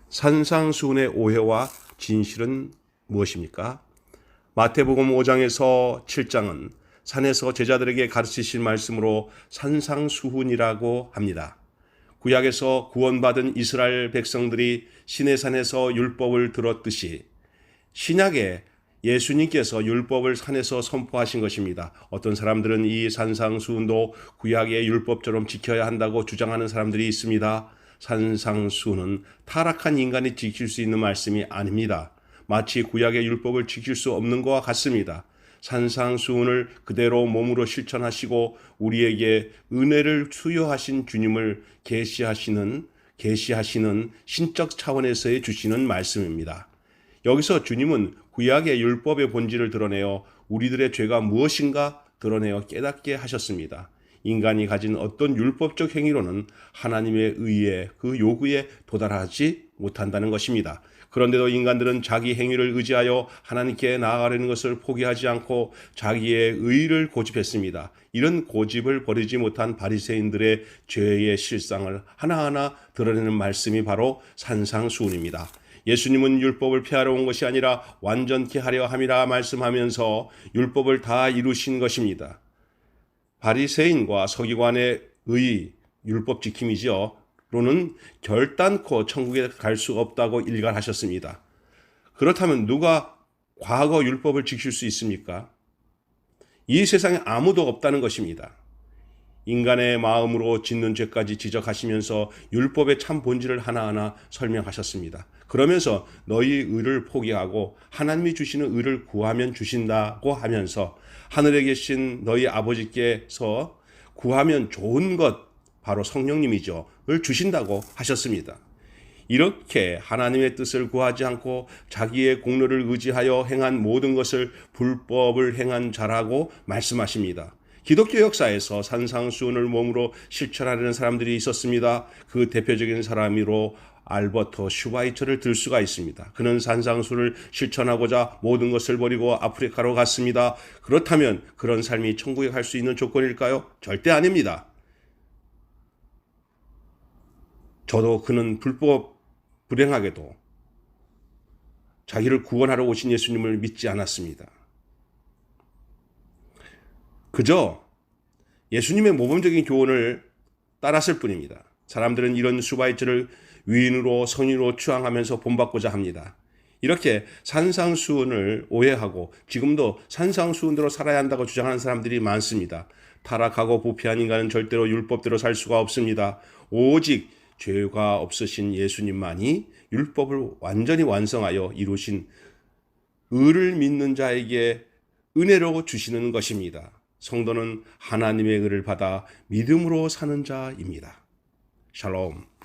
산상수훈의 오해와 진실은 무엇입니까? 마태복음 5장에서 7장은 산에서 제자들에게 가르치신 말씀으로 산상수훈이라고 합니다. 구약에서 구원받은 이스라엘 백성들이 시내산에서 율법을 들었듯이 신약에 예수님께서 율법을 산에서 선포하신 것입니다. 어떤 사람들은 이 산상수훈도 구약의 율법처럼 지켜야 한다고 주장하는 사람들이 있습니다. 산상수훈은 타락한 인간이 지킬 수 있는 말씀이 아닙니다. 마치 구약의 율법을 지킬 수 없는 것과 같습니다. 산상수훈을 그대로 몸으로 실천하시고 우리에게 은혜를 수여하신 주님을 계시하시는 신적 차원에서의 주시는 말씀입니다. 여기서 주님은 구약의 율법의 본질을 드러내어 우리들의 죄가 무엇인가 드러내어 깨닫게 하셨습니다. 인간이 가진 어떤 율법적 행위로는 하나님의 의에 그 요구에 도달하지 못한다는 것입니다. 그런데도 인간들은 자기 행위를 의지하여 하나님께 나아가려는 것을 포기하지 않고 자기의 의를 고집했습니다. 이런 고집을 버리지 못한 바리새인들의 죄의 실상을 하나하나 드러내는 말씀이 바로 산상수훈입니다. 예수님은 율법을 폐하러 온 것이 아니라 완전케 하려 함이라 말씀하면서 율법을 다 이루신 것입니다. 바리새인과 서기관의 율법 지킴이죠. 로는 결단코 천국에 갈 수 없다고 일갈하셨습니다. 그렇다면 누가 과거 율법을 지킬 수 있습니까? 이 세상에 아무도 없다는 것입니다. 인간의 마음으로 짓는 죄까지 지적하시면서 율법의 참 본질을 하나하나 설명하셨습니다. 그러면서 너희 의를 포기하고 하나님이 주시는 의를 구하면 주신다고 하면서 하늘에 계신 너희 아버지께서 구하면 좋은 것, 바로 성령님이죠, 을 주신다고 하셨습니다. 이렇게 하나님의 뜻을 구하지 않고 자기의 공로를 의지하여 행한 모든 것을 불법을 행한 자라고 말씀하십니다. 기독교 역사에서 산상수훈을 몸으로 실천하려는 사람들이 있었습니다. 그 대표적인 사람으로 알버토 슈바이처를 들 수가 있습니다. 그는 산상수훈을 실천하고자 모든 것을 버리고 아프리카로 갔습니다. 그렇다면 그런 삶이 천국에 갈 수 있는 조건일까요? 절대 아닙니다. 저도 그는 불행하게도 자기를 구원하러 오신 예수님을 믿지 않았습니다. 그저 예수님의 모범적인 교훈을 따랐을 뿐입니다. 사람들은 이런 슈바이처를 위인으로 성인으로 추앙하면서 본받고자 합니다. 이렇게 산상수훈을 오해하고 지금도 산상수훈대로 살아야 한다고 주장하는 사람들이 많습니다. 타락하고 부패한 인간은 절대로 율법대로 살 수가 없습니다. 오직 죄가 없으신 예수님만이 율법을 완전히 완성하여 이루신 의를 믿는 자에게 은혜로 주시는 것입니다. 성도는 하나님의 의를 받아 믿음으로 사는 자입니다. 샬롬.